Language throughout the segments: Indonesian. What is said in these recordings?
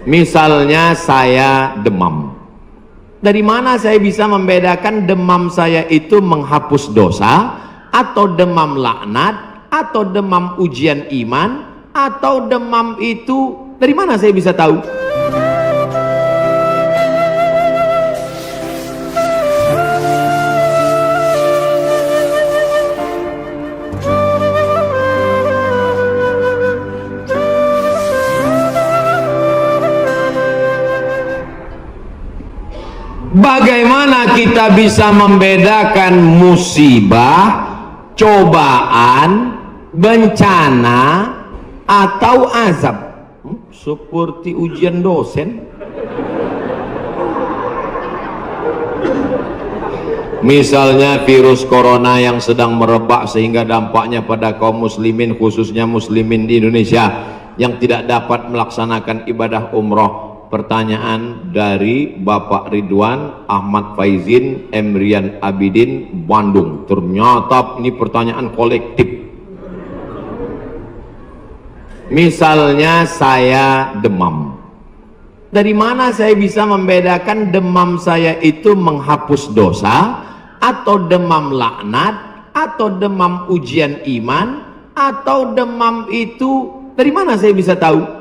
Misalnya saya demam. Dari mana saya bisa membedakan demam saya itu menghapus dosa, atau demam laknat, atau demam ujian iman, atau demam itu dari mana saya bisa tahu? Bagaimana kita bisa membedakan musibah, cobaan, bencana, atau azab? Seperti ujian dosen. Misalnya virus corona yang sedang merebak sehingga dampaknya pada kaum muslimin, khususnya muslimin di Indonesia yang tidak dapat melaksanakan ibadah umroh. Pertanyaan dari Bapak Ridwan Ahmad Faizin Emrian Abidin Bandung. Ternyata ini pertanyaan kolektif. Misalnya saya demam. Dari mana saya bisa membedakan demam saya itu menghapus dosa, atau demam laknat, atau demam ujian iman, atau demam itu dari mana saya bisa tahu?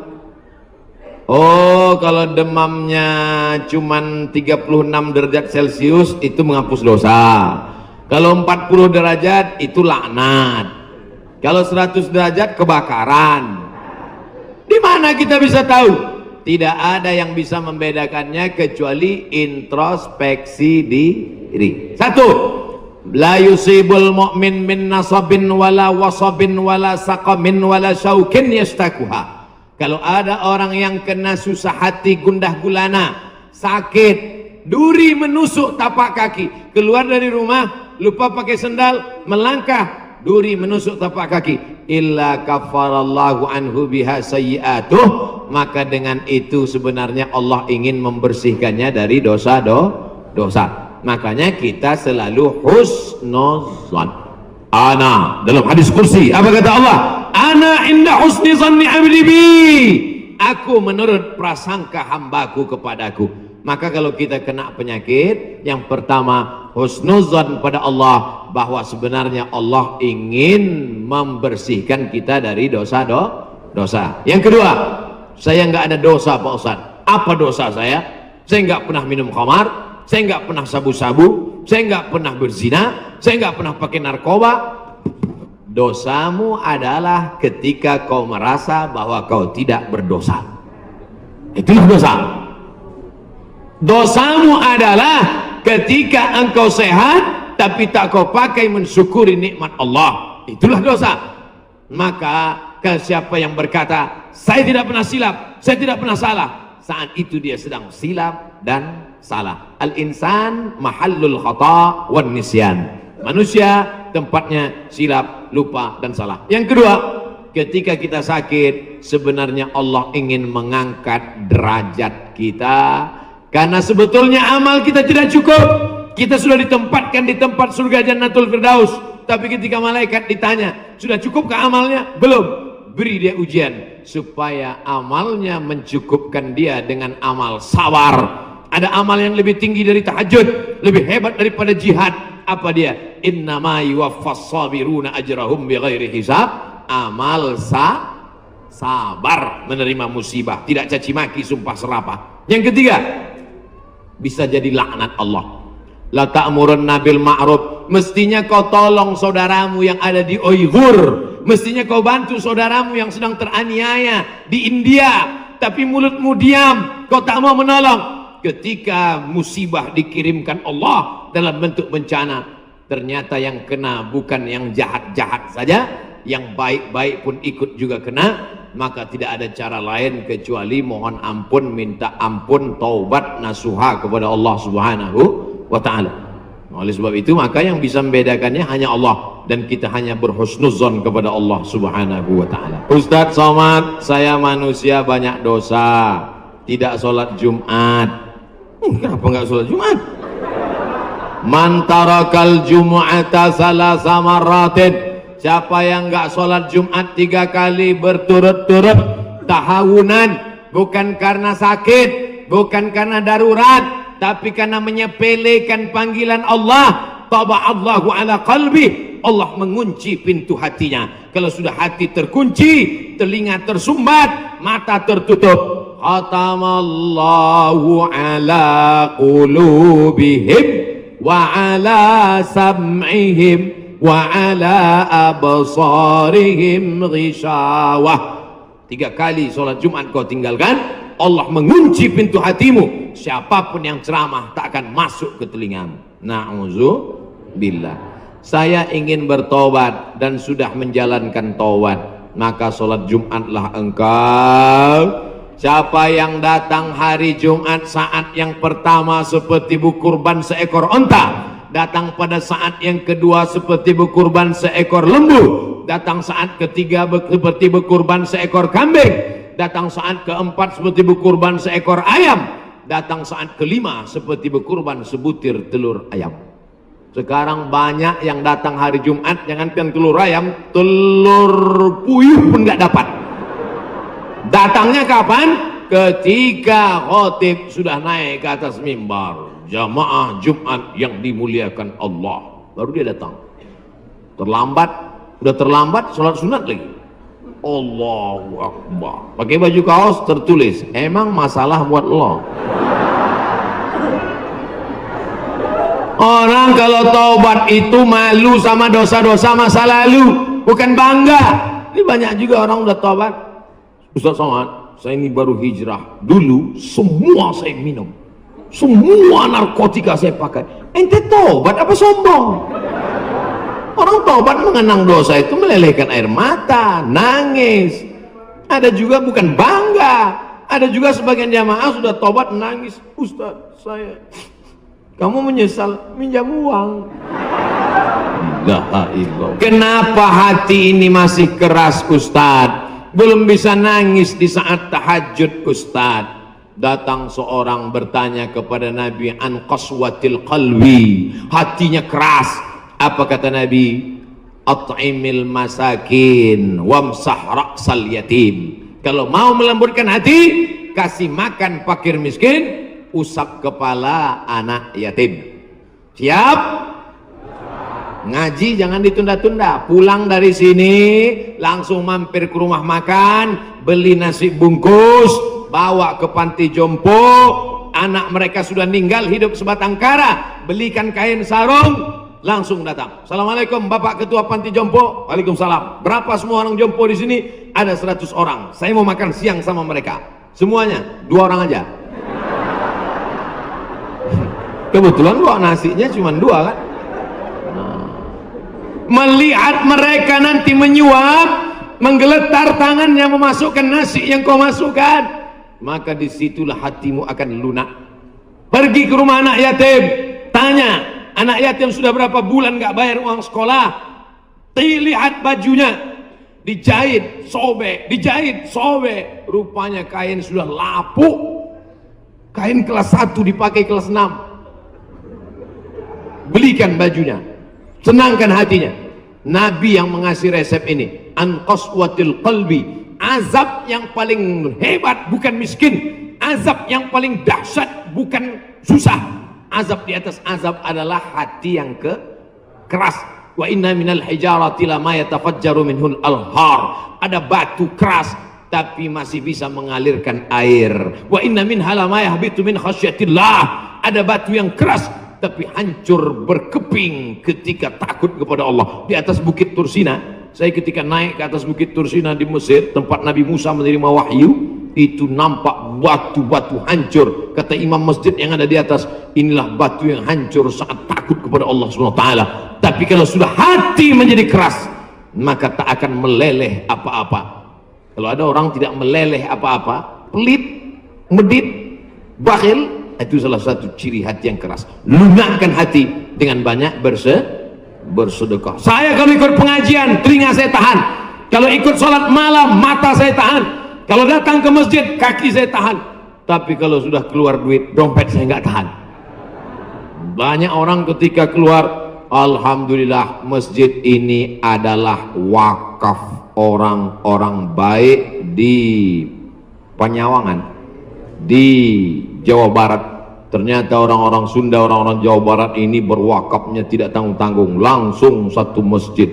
Oh, kalau demamnya cuman 36 derajat Celcius itu menghapus dosa. Kalau 40 derajat itu laknat. Kalau 100 derajat kebakaran. Di mana kita bisa tahu? Tidak ada yang bisa membedakannya kecuali introspeksi diri. Satu, la yusibul mu'min min nasabin wala wasabin wala saqamin wala syaukin yastakuha. Kalau ada orang yang kena susah hati, gundah gulana, sakit, duri menusuk tapak kaki, keluar dari rumah lupa pakai sendal, melangkah, duri menusuk tapak kaki, illa kafarallahu anhu biha sayyi'atuh, maka dengan itu sebenarnya Allah ingin membersihkannya dari dosa. Makanya kita selalu husnuzan. Ana dalam hadis kursi apa kata Allah? Ana inda husni zanni abdi bi. Aku menurut prasangka hambaku kepadaku. Maka kalau kita kena penyakit, yang pertama husnuzan pada Allah, bahwa sebenarnya Allah ingin membersihkan kita dari dosa. Yang kedua, saya nggak ada dosa Pak Ustadz. Apa dosa saya? Saya nggak pernah minum khamar, saya nggak pernah sabu-sabu, saya nggak pernah berzina, saya nggak pernah pakai narkoba. Dosamu adalah ketika kau merasa bahwa kau tidak berdosa. Itulah dosa. Dosamu adalah ketika engkau sehat tapi tak kau pakai mensyukuri nikmat Allah. Itulah dosa. Maka ke siapa yang berkata saya tidak pernah silap, saya tidak pernah salah, saat itu dia sedang silap dan salah. Al-insan mahallul khata' wan nisyan. Manusia tempatnya silap, lupa dan salah. Yang kedua, ketika kita sakit, sebenarnya Allah ingin mengangkat derajat kita, karena sebetulnya amal kita tidak cukup. Kita sudah ditempatkan di tempat surga Jannatul Firdaus, tapi ketika malaikat ditanya, sudah cukupkah amalnya? Belum. Beri dia ujian supaya amalnya mencukupkan dia dengan amal sabar. Ada amal yang lebih tinggi dari tahajud, lebih hebat daripada jihad. Apa dia? Innama yuwaffas sabiruna ajrahum bighairi hisab. Amal sabar, menerima musibah, tidak caci maki, sumpah serapah. Yang ketiga, bisa jadi laknat Allah. La ta'murunna bil ma'ruf. Mestinya kau tolong saudaramu yang ada di Uighur. Mestinya kau bantu saudaramu yang sedang teraniaya di India, tapi mulutmu diam, kau tak mau menolong. Ketika musibah dikirimkan Allah dalam bentuk bencana, ternyata yang kena bukan yang jahat-jahat saja, yang baik-baik pun ikut juga kena. Maka tidak ada cara lain kecuali mohon ampun, minta ampun, taubat nasuha kepada Allah Subhanahu wa ta'ala. Oleh sebab itu, maka yang bisa membedakannya hanya Allah, dan kita hanya berhusnuzon kepada Allah Subhanahu wa ta'ala. Ustadz Somad, saya manusia banyak dosa, tidak sholat Jumat. Kenapa nggak sholat Jumat? Man tarakal jumu'ata salasa marratin. Siapa yang nggak sholat Jumat 3 kali berturut-turut tahawunan, bukan karena sakit, bukan karena darurat, tapi karena menyepelekan panggilan Allah. Taba'allahu ala qalbi, Allah mengunci pintu hatinya. Kalau sudah hati terkunci, telinga tersumbat, mata tertutup, khatamallahu ala qulubihim wa ala sam'ihim wa ala absarihim ghishawah. 3 kali sholat Jumat kau tinggalkan, Allah mengunci pintu hatimu. Siapapun yang ceramah tak akan masuk ke telingamu. Na'udzubillah. Saya ingin bertobat dan sudah menjalankan taubat, maka sholat Jumatlah engkau. Siapa yang datang hari Jumat saat yang pertama seperti berkurban seekor onta, datang pada saat yang kedua seperti berkurban seekor lembu, datang saat ketiga seperti berkurban seekor kambing, datang saat keempat seperti berkurban seekor ayam, datang saat kelima seperti berkurban sebutir telur ayam. Sekarang banyak yang datang hari Jumat, jangankan telur ayam, telur puyuh pun nggak dapat. Datangnya kapan? Ketika khotib sudah naik ke atas mimbar, jamaah Jumat yang dimuliakan Allah, baru dia datang. Terlambat, udah terlambat sholat sunat lagi. Allahu Akbar. Pakai baju kaos tertulis, emang masalah buat Allah. Orang kalau taubat itu malu sama dosa-dosa masa lalu, bukan bangga. Ini banyak juga orang udah taubat. Ustaz Somad, saya ini baru hijrah. Dulu semua saya minum, semua narkotika saya pakai. Ente taubat apa sombong? Orang taubat mengenang dosa itu melelehkan air mata, nangis. Ada juga bukan bangga. Ada juga sebagian jamaah sudah taubat nangis. Ustaz, saya, kamu menyesal minjam uang. Kenapa hati ini masih keras Ustaz? Belum bisa nangis di saat tahajud Ustaz. Datang seorang bertanya kepada Nabi, an qaswatil qalbi, hatinya keras. Apa kata Nabi? At'imil masakin wamsah ra'sal yatim. Kalau mau melembutkan hati, kasih makan fakir miskin, usap kepala anak yatim. Siap? Ngaji jangan ditunda-tunda. Pulang dari sini langsung mampir ke rumah makan, beli nasi bungkus, bawa ke panti jompo. Anak mereka sudah meninggal, hidup sebatang kara, belikan kain sarung, langsung datang. Assalamualaikum Bapak Ketua Panti Jompo. Waalaikumsalam. Berapa semua orang jompo di sini? Ada 100 orang. Saya mau makan siang sama mereka. Semuanya 2 orang aja. Kebetulan bawa nasinya cuma 2 kan. Melihat mereka nanti menyuap, menggeletar tangannya memasukkan nasi yang kau masukkan, maka disitulah hatimu akan lunak. Pergi ke rumah anak yatim, tanya, anak yatim sudah berapa bulan gak bayar uang sekolah? Lihat bajunya, dijahit, sobek, dijahit, sobek. Rupanya kain sudah lapuk. Kain kelas 1 dipakai kelas 6. Belikan bajunya, senangkan hatinya. Nabi yang mengasih resep ini, an qaswatil qalbi. Azab yang paling hebat bukan miskin, azab yang paling dahsyat bukan susah. Azab di atas azab adalah hati yang keras. Wa inna minal hijarati lama yatafajjaru minhul alhar. Ada batu keras tapi masih bisa mengalirkan air. Wa inna minha lama yahbitu min khasyatillah. Ada batu yang keras tapi hancur berkeping ketika takut kepada Allah. Di atas bukit Tursina, saya ketika naik ke atas bukit Tursina di Mesir, tempat Nabi Musa menerima wahyu, itu nampak batu-batu hancur. Kata imam masjid yang ada di atas, inilah batu yang hancur saat takut kepada Allah SWT. Tapi kalau sudah hati menjadi keras, maka tak akan meleleh apa-apa. Kalau ada orang tidak meleleh apa-apa, pelit, medit, bakhil, itu salah satu ciri hati yang keras. Lunakkan hati dengan banyak bersedekah. Saya kalau ikut pengajian, telinga saya tahan. Kalau ikut sholat malam, mata saya tahan. Kalau datang ke masjid, kaki saya tahan. Tapi kalau sudah keluar duit, dompet saya nggak tahan. Banyak orang ketika keluar, alhamdulillah masjid ini adalah wakaf orang-orang baik di Panyawangan di Jawa Barat. Ternyata orang-orang Sunda, orang-orang Jawa Barat ini berwakafnya tidak tanggung-tanggung, langsung satu masjid.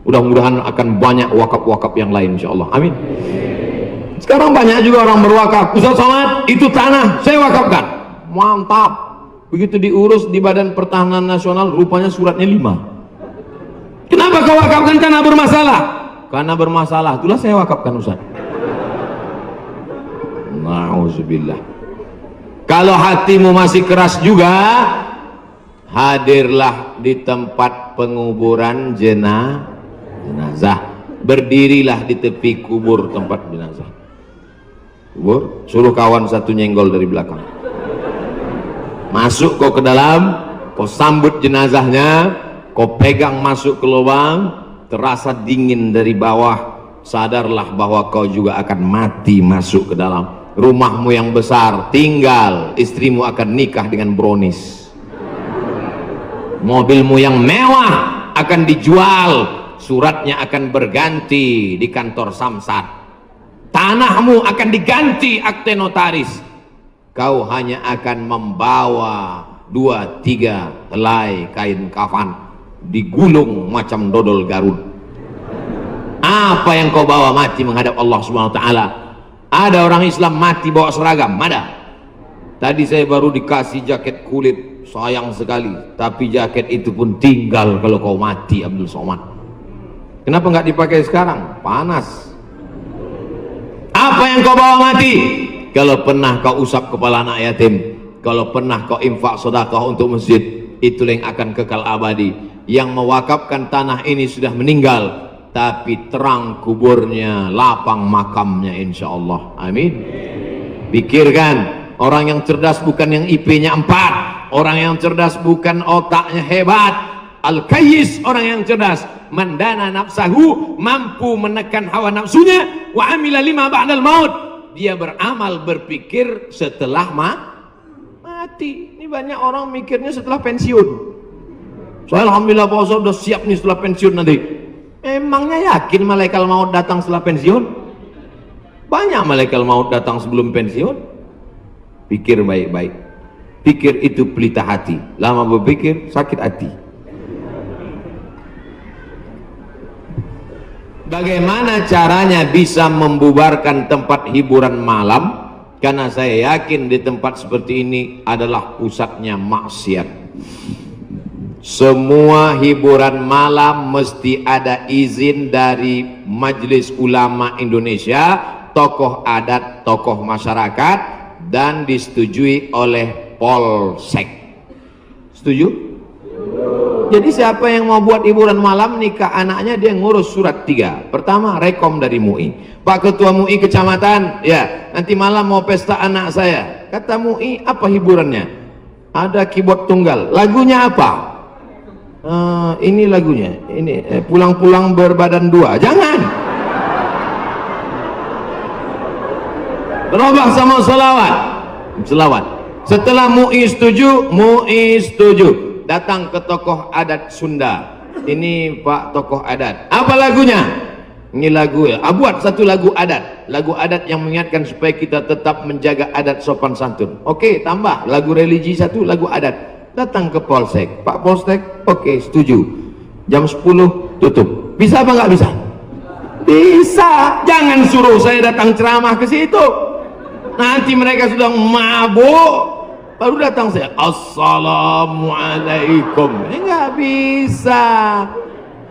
Mudah-mudahan akan banyak wakaf-wakaf yang lain insyaallah. Amin. Sekarang banyak juga orang berwakaf. Ustaz Somad, itu tanah saya wakafkan. Mantap. Begitu diurus di Badan Pertahanan Nasional, rupanya suratnya 5. Kenapa kau wakafkan tanah bermasalah? Karena bermasalah, itulah saya wakafkan Ustaz. Nauzubillah. Kalau hatimu masih keras juga, hadirlah di tempat penguburan jenazah. Berdirilah di tepi kubur tempat jenazah. Kubur, suruh kawan satu nyenggol dari belakang. Masuk kau ke dalam, kau sambut jenazahnya, kau pegang masuk ke lubang, terasa dingin dari bawah. Sadarlah bahwa kau juga akan mati masuk ke dalam. Rumahmu yang besar tinggal, istrimu akan nikah dengan brownies. Mobilmu yang mewah akan dijual, suratnya akan berganti di kantor Samsat. Tanahmu akan diganti akte notaris. Kau hanya akan membawa 2-3 helai kain kafan digulung macam dodol Garut. Apa yang kau bawa mati menghadap Allah Subhanahu wa taala? Ada orang Islam mati bawa seragam, ada. Tadi saya baru dikasih jaket kulit, sayang sekali. Tapi jaket itu pun tinggal kalau kau mati, Abdul Somad. Kenapa nggak dipakai sekarang? Panas. Apa yang kau bawa mati? Kalau pernah kau usap kepala anak yatim, kalau pernah kau infak sedekah untuk masjid, itulah yang akan kekal abadi. Yang mewakafkan tanah ini sudah meninggal, tapi terang kuburnya, lapang makamnya insya Allah. Amin. Pikirkan, orang yang cerdas bukan yang IP-nya 4, orang yang cerdas bukan otaknya hebat. Al-Kayyis, orang yang cerdas, mandana nafsahu, mampu menekan hawa nafsunya, wa amila lima ba'dal maut, dia beramal berpikir setelah mati. Ini banyak orang mikirnya setelah pensiun. Saya alhamdulillah Pak Ustaz udah siap nih setelah pensiun nanti. Emangnya yakin malaikat maut datang setelah pensiun? Banyak malaikat maut datang sebelum pensiun. Pikir baik-baik. Pikir itu pelita hati. Lama berpikir sakit hati. Bagaimana caranya bisa membubarkan tempat hiburan malam? Karena saya yakin di tempat seperti ini adalah pusatnya maksiat. Semua hiburan malam mesti ada izin dari Majelis Ulama Indonesia, tokoh adat, tokoh masyarakat, dan disetujui oleh Polsek. Setuju? Jadi siapa yang mau buat hiburan malam nikah anaknya, dia ngurus surat 3. Pertama rekom dari MUI. Pak Ketua MUI Kecamatan, ya nanti malam mau pesta anak saya. Kata MUI, apa hiburannya? Ada keyboard tunggal. Lagunya apa? Ini lagunya, ini pulang-pulang berbadan 2. Jangan. Berubah sama selawat. Setelah MUI setuju, datang ke tokoh adat Sunda. Ini Pak tokoh adat, apa lagunya? Ini lagu ya, buat satu lagu adat yang mengingatkan supaya kita tetap menjaga adat sopan santun. Oke, tambah lagu religi satu, lagu adat. Datang ke Polsek, Pak Polsek, oke, setuju. Jam 10 tutup. Bisa apa nggak bisa? Bisa. Jangan suruh saya datang ceramah ke situ. Nanti mereka sudah mabuk, baru datang saya, assalamualaikum. Nggak bisa.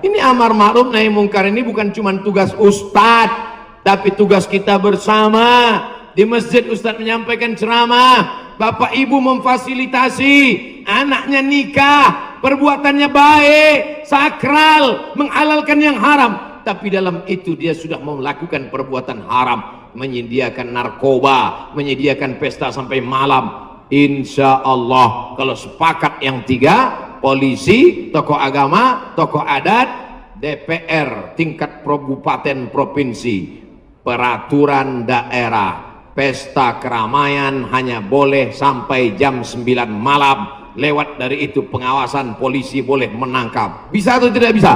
Ini amar ma'ruf nahi mungkar ini bukan cuma tugas ustadz, tapi tugas kita bersama. Di masjid ustadz menyampaikan ceramah, bapak ibu memfasilitasi, anaknya nikah, perbuatannya baik, sakral, menghalalkan yang haram, tapi dalam itu dia sudah melakukan perbuatan haram, menyediakan narkoba, menyediakan pesta sampai malam. Insya Allah kalau sepakat yang 3, polisi, tokoh agama, tokoh adat, DPR tingkat kabupaten provinsi, peraturan daerah, pesta keramaian hanya boleh sampai jam 9 malam. Lewat dari itu pengawasan polisi boleh menangkap. Bisa atau tidak bisa?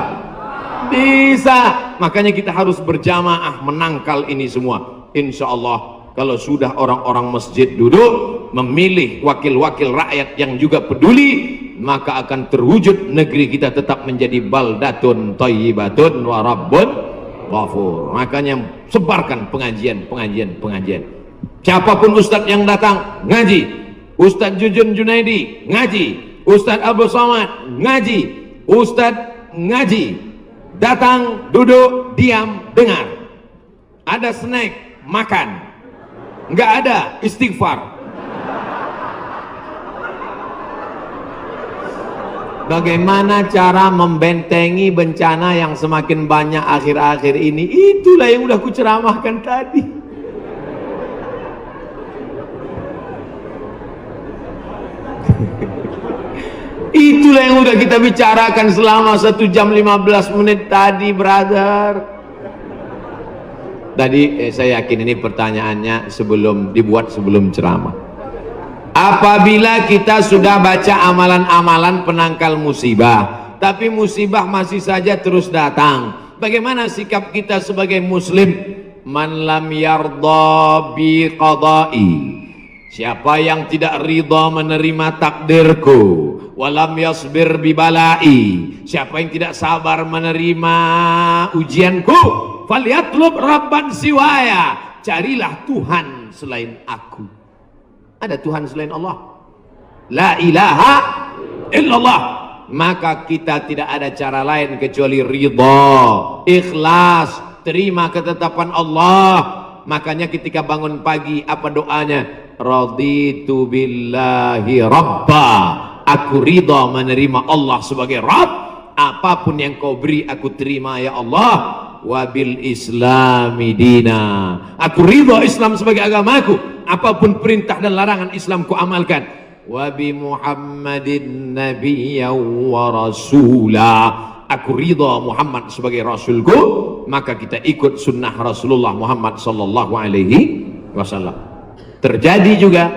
Bisa. Makanya kita harus berjamaah menangkal ini semua. Insya Allah Kalau sudah orang-orang masjid duduk memilih wakil-wakil rakyat yang juga peduli, maka akan terwujud negeri kita tetap menjadi baldatun thayyibatun wa rabbun ghafur. Makanya sebarkan pengajian. Siapapun ustadz yang datang ngaji, Ustadz Jujun Junaidi ngaji, Ustadz Abu Somad ngaji, Ustadz ngaji, datang, duduk, diam, dengar. Ada snack, makan. Nggak ada, istighfar. Bagaimana cara membentengi bencana yang semakin banyak akhir-akhir ini? Itulah yang udah kuceramahkan tadi. Itulah yang udah kita bicarakan selama 1 jam 15 menit tadi, brother. Tadi saya yakin ini pertanyaannya sebelum ceramah. Apabila kita sudah baca amalan-amalan penangkal musibah, tapi musibah masih saja terus datang, bagaimana sikap kita sebagai muslim? Man lam yardha bi qada'i, siapa yang tidak ridha menerima takdirku, walam yasbir bi balai, siapa yang tidak sabar menerima ujianku, falyatlub rabban siwaya, carilah Tuhan selain aku. Ada Tuhan selain Allah? La ilaha illallah. Maka kita tidak ada cara lain kecuali ridha, ikhlas, terima ketetapan Allah. Makanya ketika bangun pagi apa doanya? Raditu billahi rabba, aku ridha menerima Allah sebagai Rabb. Apapun yang kau beri aku terima ya Allah. Wabil islami dina, aku ridha Islam sebagai agamaku, apapun perintah dan larangan Islam ku amalkan. Wabi Muhammadin nabiyya wa rasula, aku ridha Muhammad sebagai rasulku, maka kita ikut sunnah Rasulullah Muhammad sallallahu alaihi wasallam. Terjadi juga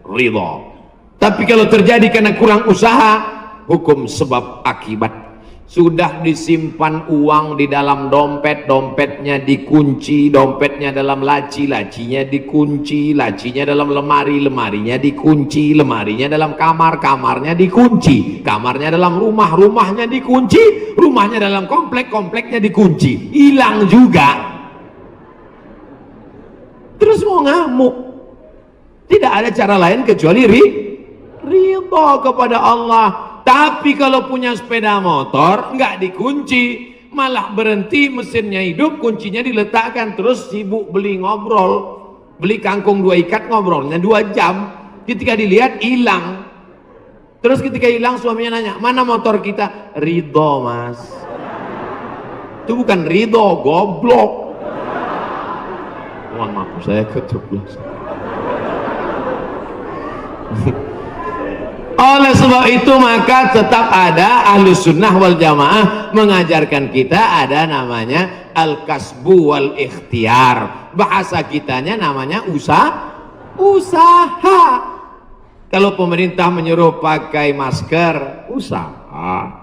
ridha. Tapi kalau terjadi karena kurang usaha, hukum sebab akibat. Sudah disimpan uang di dalam dompet, dompetnya dikunci, dompetnya dalam laci, lacinya dikunci, lacinya dalam lemari, lemarinya dikunci, lemarinya dalam kamar, kamarnya dikunci, kamarnya dalam rumah, rumahnya dikunci, rumahnya dalam komplek, kompleknya dikunci, hilang juga. Terus mau ngamuk. Tidak ada cara lain kecuali ridha kepada Allah. Tapi kalau punya sepeda motor nggak dikunci, malah berhenti, mesinnya hidup, kuncinya diletakkan, terus sibuk beli ngobrol, beli kangkung 2 ikat, ngobrolnya 2 jam. Ketika dilihat hilang. Terus ketika hilang suaminya nanya, mana motor kita? Ridho mas. Itu bukan ridho, goblok. Mohon maaf saya keceplosan. Oleh sebab itu maka tetap ada Ahlus Sunnah wal Jamaah mengajarkan kita ada namanya al-kasbu wal ikhtiar. Bahasa kitanya namanya usaha. Kalau pemerintah menyuruh pakai masker, usaha.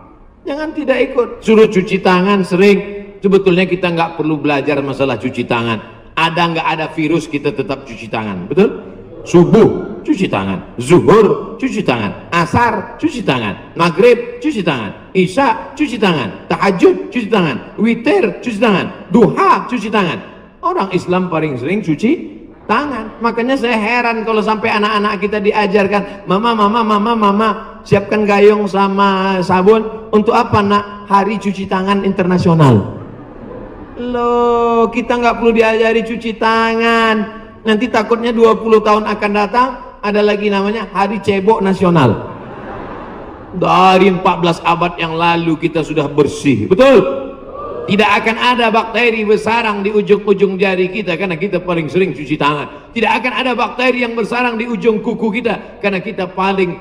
Jangan tidak ikut. Suruh cuci tangan sering. Sebetulnya kita nggak perlu belajar masalah cuci tangan. Ada nggak ada virus kita tetap cuci tangan, betul? Subuh cuci tangan, zuhur cuci tangan, asar cuci tangan, maghrib cuci tangan, isya cuci tangan, tahajud cuci tangan, witir cuci tangan, duha cuci tangan. Orang Islam paling sering cuci tangan. Makanya saya heran kalau sampai anak-anak kita diajarkan, mama siapkan gayung sama sabun. Untuk apa nak? Hari cuci tangan internasional. Loh, kita nggak perlu diajari cuci tangan. Nanti takutnya 20 tahun akan datang ada lagi namanya Hari Cebok Nasional. Dari 14 abad yang lalu kita sudah bersih, betul? Tidak akan ada bakteri bersarang di ujung-ujung jari kita karena kita paling sering cuci tangan. Tidak akan ada bakteri yang bersarang di ujung kuku kita karena kita paling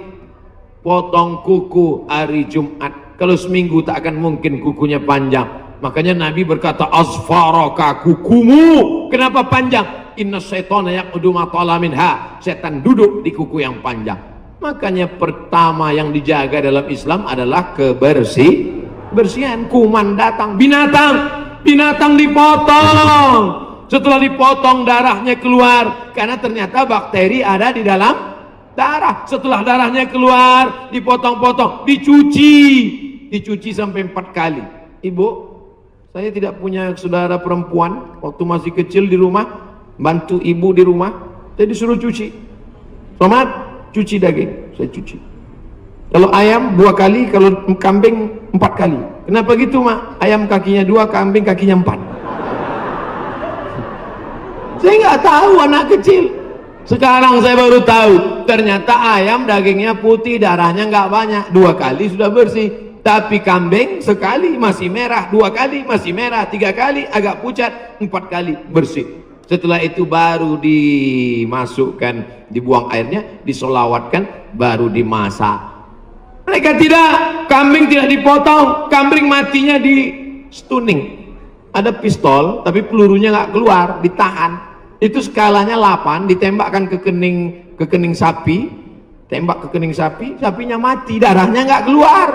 potong kuku hari Jumat. Kalau seminggu tak akan mungkin kukunya panjang. Makanya Nabi berkata, asfaraka, kukumu kenapa panjang? Inna syaitana yaqudu ma tala minha, setan duduk di kuku yang panjang. Makanya pertama yang dijaga dalam Islam adalah kebersihan. Kuman datang, binatang dipotong. Setelah dipotong, darahnya keluar karena ternyata bakteri ada di dalam darah. Setelah darahnya keluar, dipotong-potong, dicuci sampai 4 kali. Ibu, saya tidak punya saudara perempuan. Waktu masih kecil di rumah, bantu ibu di rumah, saya disuruh cuci. Selamat, cuci daging, saya cuci. Kalau ayam 2 kali, kalau kambing 4 kali. Kenapa gitu, Mak? Ayam kakinya 2, kambing kakinya 4. Saya nggak tahu, anak kecil. Sekarang saya baru tahu, ternyata ayam dagingnya putih, darahnya nggak banyak, 2 kali sudah bersih. Tapi kambing sekali masih merah, 2 kali masih merah, 3 kali agak pucat, 4 kali bersih. Setelah itu baru dimasukkan, dibuang airnya, disolawatkan, baru dimasak. Mereka tidak, kambing tidak dipotong, kambing matinya di stunning. Ada pistol, tapi pelurunya nggak keluar, ditahan. Itu skalanya 8, ditembakkan ke kening sapi, tembak ke kening sapi, sapinya mati, darahnya nggak keluar.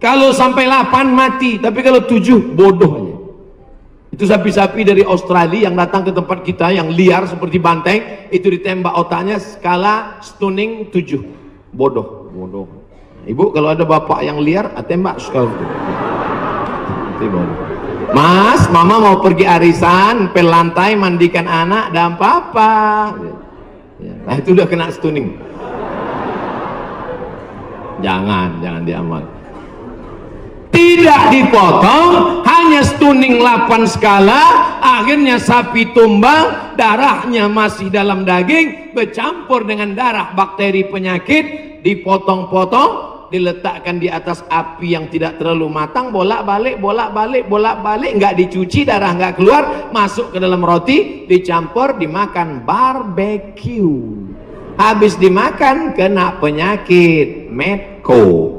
Kalau sampai 8 mati, tapi kalau 7 bodoh aja. Itu sapi-sapi dari Australia yang datang ke tempat kita, yang liar seperti banteng, itu ditembak otaknya skala stunning 7, bodoh. Ibu, kalau ada bapak yang liar, tembak skala itu bodoh. Mas, mama mau pergi arisan, pel lantai, mandikan anak, dan papa. Nah, itu udah kena stunning. Jangan diamal. Tidak dipotong, hanya stunning 8 skala, akhirnya sapi tumbang, darahnya masih dalam daging, bercampur dengan darah bakteri penyakit, dipotong-potong, diletakkan di atas api yang tidak terlalu matang, bolak-balik, nggak dicuci, darah nggak keluar, masuk ke dalam roti, dicampur, dimakan, barbecue. Habis dimakan kena penyakit medco,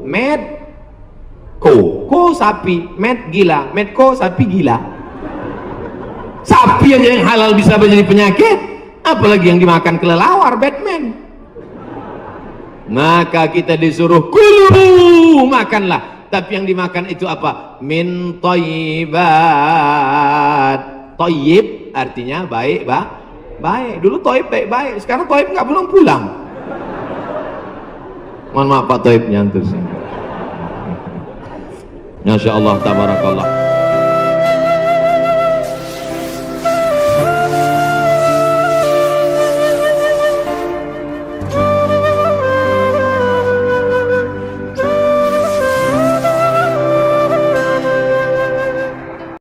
sapi, gila, medco sapi gila. Sapi aja yang halal bisa menjadi penyakit, apalagi yang dimakan kelelawar, Batman. Maka kita disuruh kulu, makanlah. Tapi yang dimakan itu apa? Min thayyibat. Thayyib artinya baik, baik. Dulu thayyib baik-baik, sekarang thayyib nggak pulang. Mohon maaf Pak Thayyib nyantur sini. Masya Allah, tabarakallah.